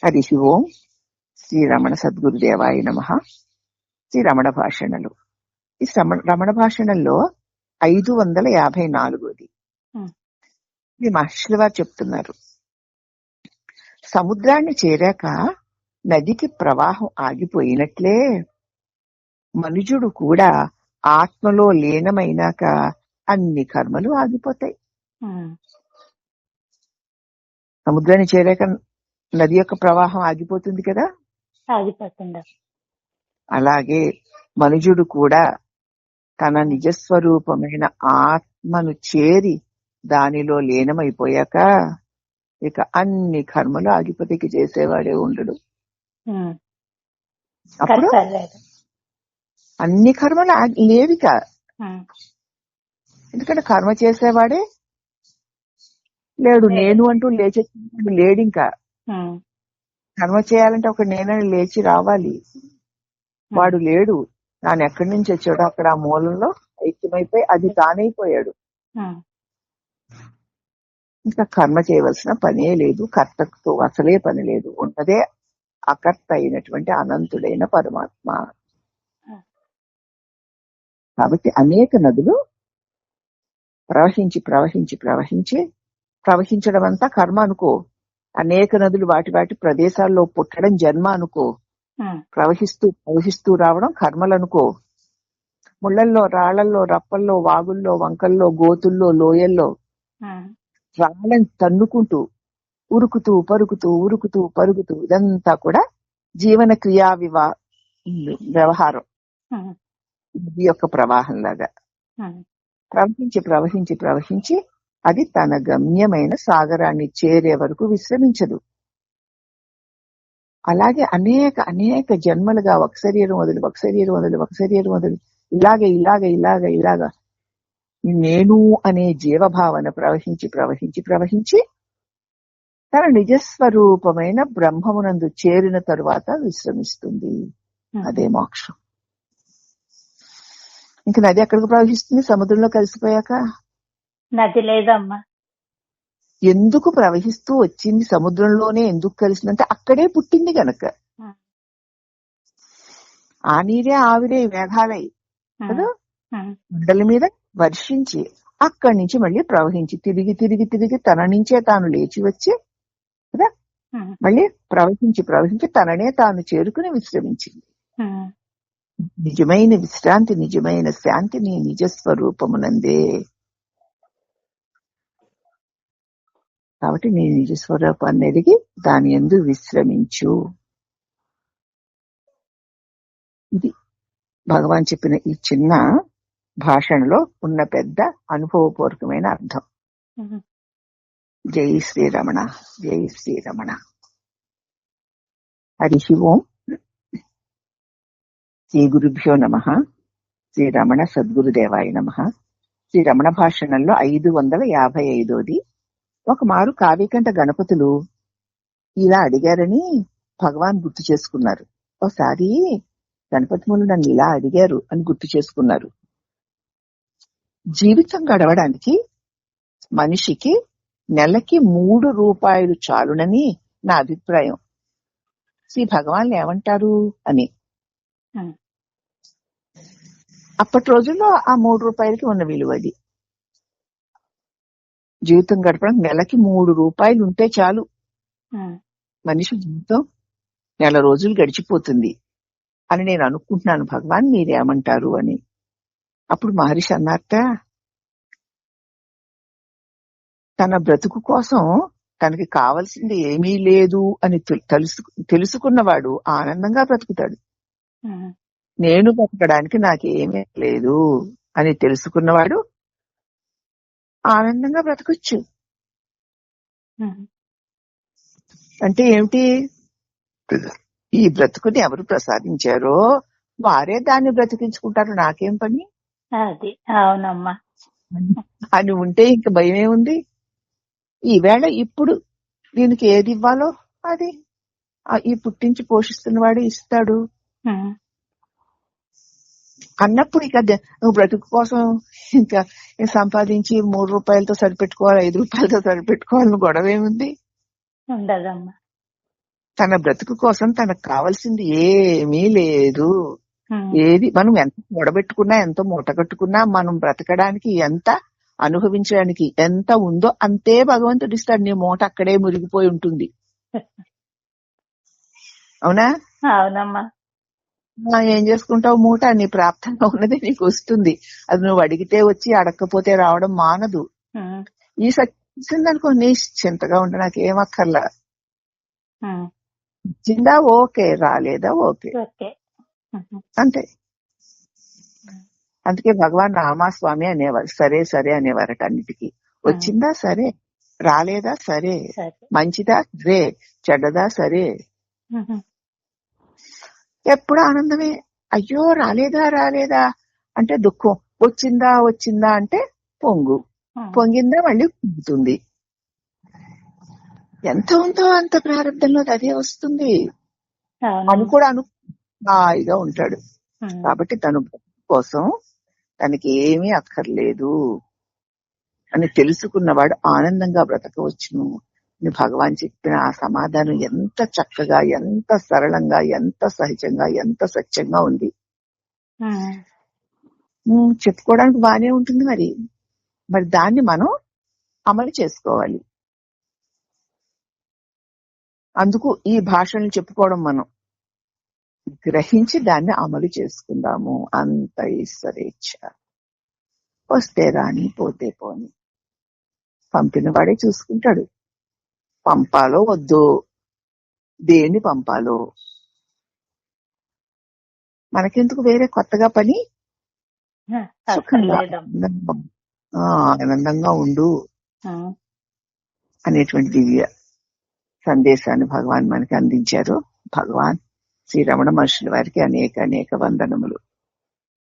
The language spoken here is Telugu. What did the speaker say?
హరి ఓం. శ్రీరమణ సద్గురుదేవాయ నమః. శ్రీ రమణ భాషణలు. ఈ రమణ భాషణల్లో 554ది. ఇది మహర్షుల వారు చెప్తున్నారు. సముద్రాన్ని చేరాక నదికి ప్రవాహం ఆగిపోయినట్లే మనుజుడు కూడా ఆత్మలో లీనమైనాక అన్ని కర్మలు ఆగిపోతాయి. సముద్రాన్ని చేరాక నది యొక్క ప్రవాహం ఆగిపోతుంది కదా, ఆగిపోతుంది. అలాగే మనుజుడు కూడా తన నిజస్వరూపమైన ఆత్మను చేరి దానిలో లీనమైపోయాక ఇక అన్ని కర్మలు ఆగిపోతే చేసేవాడే ఉండడు. అప్పుడు అన్ని కర్మలు లేవిక. ఎందుకంటే కర్మ చేసేవాడే లేడు. నేను అంటూ లేచే లేడింకా. కర్మ చేయాలంటే ఒక నేనని లేచి రావాలి. వాడు లేడు. తాను ఎక్కడి నుంచి వచ్చాడో అక్కడ ఆ మూలంలో ఐక్యమైపోయి అది తానైపోయాడు. ఇంకా కర్మ చేయవలసిన పనే లేదు. కర్తతో అసలే పని లేదు. ఉన్నదే అకర్త అయినటువంటి అనంతుడైన పరమాత్మ. కాబట్టి అనేక నదులు ప్రవహించి ప్రవహించి ప్రవహించి ప్రవహించడం అంతా కర్మ అనుకో. అనేక నదులు వాటి వాటి ప్రదేశాల్లో పుట్టడం జన్మ అనుకో. ప్రవహిస్తూ ప్రవహిస్తూ రావడం కర్మలు అనుకో. ముళ్లల్లో, రాళ్లల్లో, రప్పల్లో, వాగుల్లో, వంకల్లో, గోతుల్లో, లోయల్లో రాళ్ళని తన్నుకుంటూ ఉరుకుతూ పరుగుతూ ఉరుకుతూ పరుగుతూ ఇదంతా కూడా జీవన క్రియా వ్యవహారం. ఇది యొక్క ప్రవాహం లాగా ప్రవహించి ప్రవహించి ప్రవహించి అది తన గమ్యమైన సాగరాన్ని చేరే వరకు విశ్రమించదు. అలాగే అనేక అనేక జన్మలుగా ఒక శరీరం వదిలి ఒక శరీరం వదిలి ఒక శరీరం వదిలి ఇలాగ ఇలాగ ఇలాగ ఇలాగ నేను అనే జీవభావన ప్రవహించి ప్రవహించి ప్రవహించి తన నిజస్వరూపమైన బ్రహ్మమునందు చేరిన తరువాత విశ్రమిస్తుంది. అదే మోక్షం. ఇంక నది ఎక్కడికి ప్రవహిస్తుంది? సముద్రంలో కలిసిపోయాక. నది లేదమ్మా. ఎందుకు ప్రవహిస్తూ వచ్చింది? సముద్రంలోనే ఎందుకు కలిసిందంటే అక్కడే పుట్టింది గనక. ఆ నీరే ఆవిరే మేఘాలై కదా గుండెల మీద వర్షించి అక్కడి నుంచి మళ్ళీ ప్రవహించి తిరిగి తిరిగి తిరిగి తన నుంచే తాను లేచి వచ్చి కదా మళ్ళీ ప్రవహించి ప్రవహించి తననే తాను చేరుకుని విశ్రమించింది. నిజమైన విశ్రాంతి, నిజమైన శాంతి నీ నిజస్వరూపమునందే. కాబట్టి నీ నిజస్వరూపాన్ని ఎదిగి దాని యందు విశ్రమించు. ఇది భగవాన్ చెప్పిన ఈ చిన్న భాషణలో ఉన్న పెద్ద అనుభవపూర్వకమైన అర్థం. జై శ్రీరమణ, జై శ్రీరమణ. హరి ఓం. శ్రీ గురుభ్యో నమః. శ్రీ రమణ సద్గురుదేవాయ నమః. శ్రీ రమణ భాషణంలో 555ది. ఒక మారు కావ్యకంఠ గణపతులు ఇలా అడిగారని భగవాన్ గుర్తు చేసుకున్నారు. ఒకసారి గణపతిములు నన్ను ఇలా అడిగారు అని గుర్తు చేసుకున్నారు. జీవితం గడవడానికి మనిషికి నెలకి 3 రూపాయలు చాలునని నా అభిప్రాయం. శ్రీ భగవాన్ ఏమంటారు అని. అప్పటి రోజుల్లో ఆ 3 రూపాయలకి ఉన్న విలువది. జీవితం గడపడానికి నెలకి 3 రూపాయలు ఉంటే చాలు. మనిషి జీవితం నెల రోజులు గడిచిపోతుంది అని నేను అనుకుంటున్నాను. భగవాన్ మీరేమంటారు అని. అప్పుడు మహర్షి అన్నారట, తన బ్రతుకు కోసం తనకి కావలసింది ఏమీ లేదు అని తెలుసుకున్నవాడు ఆనందంగా బ్రతుకుతాడు. నేను బ్రతకడానికి నాకేమీ లేదు అని తెలుసుకున్నవాడు ఆనందంగా బ్రతకొచ్చు. అంటే ఏమిటి? ఈ బ్రతుకుని ఎవరు ప్రసాదించారో వారే దాన్ని బ్రతికించుకుంటారు, నాకేం పని అది. అవునమ్మా అని ఉంటే ఇంక భయమే ఉంది. ఈవేళ ఇప్పుడు దీనికి ఏది ఇవ్వాలో అది ఈ పుట్టించి పోషిస్తున్నవాడు ఇస్తాడు అన్నప్పుడు ఇక నువ్వు బ్రతుకు కోసం ఇంకా సంపాదించి 3 రూపాయలతో సరిపెట్టుకోవాలి, 5 రూపాయలతో సరిపెట్టుకోవాలని గొడవ ఏముంది? ఉండదమ్మా. తన బ్రతుకు కోసం తనకు కావాల్సింది ఏమీ లేదు. ఉమ్, ఏది మనం ఎంత మూడబెట్టుకున్నా, ఎంతో మూటగట్టుకున్నా, మనం బ్రతకడానికి ఎంత, అనుభవించడానికి ఎంత ఉందో అంతే భగవంతుడు ఇస్తాడు. నీ మూట అక్కడే మురిగిపోయి ఉంటుంది. అవునా? అవునమ్మా. ఏం చేసుకుంటావు? మూట నీ ప్రాప్తంగా ఉన్నది నీకు వస్తుంది. అది నువ్వు అడిగితే వచ్చి, అడగకపోతే రావడం మానదు. ఉమ్, ఈ సచ్చిందనుకో నిశ్చింతగా ఉంటే నాకేం అక్కర్లా. ఉమ్, ఇచ్చిందా ఓకే, రాలేదా ఓకే, ఓకే. ఉమ్, అంతే. అందుకే భగవాన్ రామాస్వామి అనేవారు. సరే సరే అనేవారట అన్నిటికీ. వచ్చిందా సరే, రాలేదా సరే, సరే. మంచిదా సరే, చెడ్డదా సరే, ఉమ్, ఎప్పుడు ఆనందమే. అయ్యో రాలేదా రాలేదా అంటే దుఃఖం, వచ్చిందా వచ్చిందా అంటే పొంగు, ఉమ్, పొంగిందా మళ్ళీ పొంగుతుంది. ఎంత ఉందో అంత ప్రారంభంలో అదే వస్తుంది అని అవునమ్మా. కూడా హాయిగా ఉంటాడు. ఉమ్, కాబట్టి తను కోసం తనకి ఏమీ అక్కర్లేదు అని తెలుసుకున్నవాడు ఆనందంగా బ్రతకవచ్చును అని భగవాన్ చెప్పిన ఆ సమాధానం ఎంత చక్కగా, ఎంత సరళంగా, ఎంత సహజంగా, ఎంత సత్యంగా ఉంది. చెప్పుకోవడానికి బానే ఉంటుంది. మరి దాన్ని మనం అమలు చేసుకోవాలి. అందుకు ఈ భాషను చెప్పుకోవడం, మనం గ్రహించి దాన్ని అమలు చేసుకుందాము. అంత ఈశ్వరేచ్ఛ. వస్తే రాని, పోతే పోని, పంపిన వాడే చూసుకుంటాడు. పంపాలో వద్దో, దేన్ని పంపాలో మనకెందుకు వేరే కొత్తగా పని. సుఖంగా ఆనందంగా ఉండు అనేటువంటి దివ్య సందేశాన్ని భగవాన్ మనకి అందించారు. భగవాన్ శ్రీ రమణ మహర్షుల వారికి అనేక అనేక వందనములు.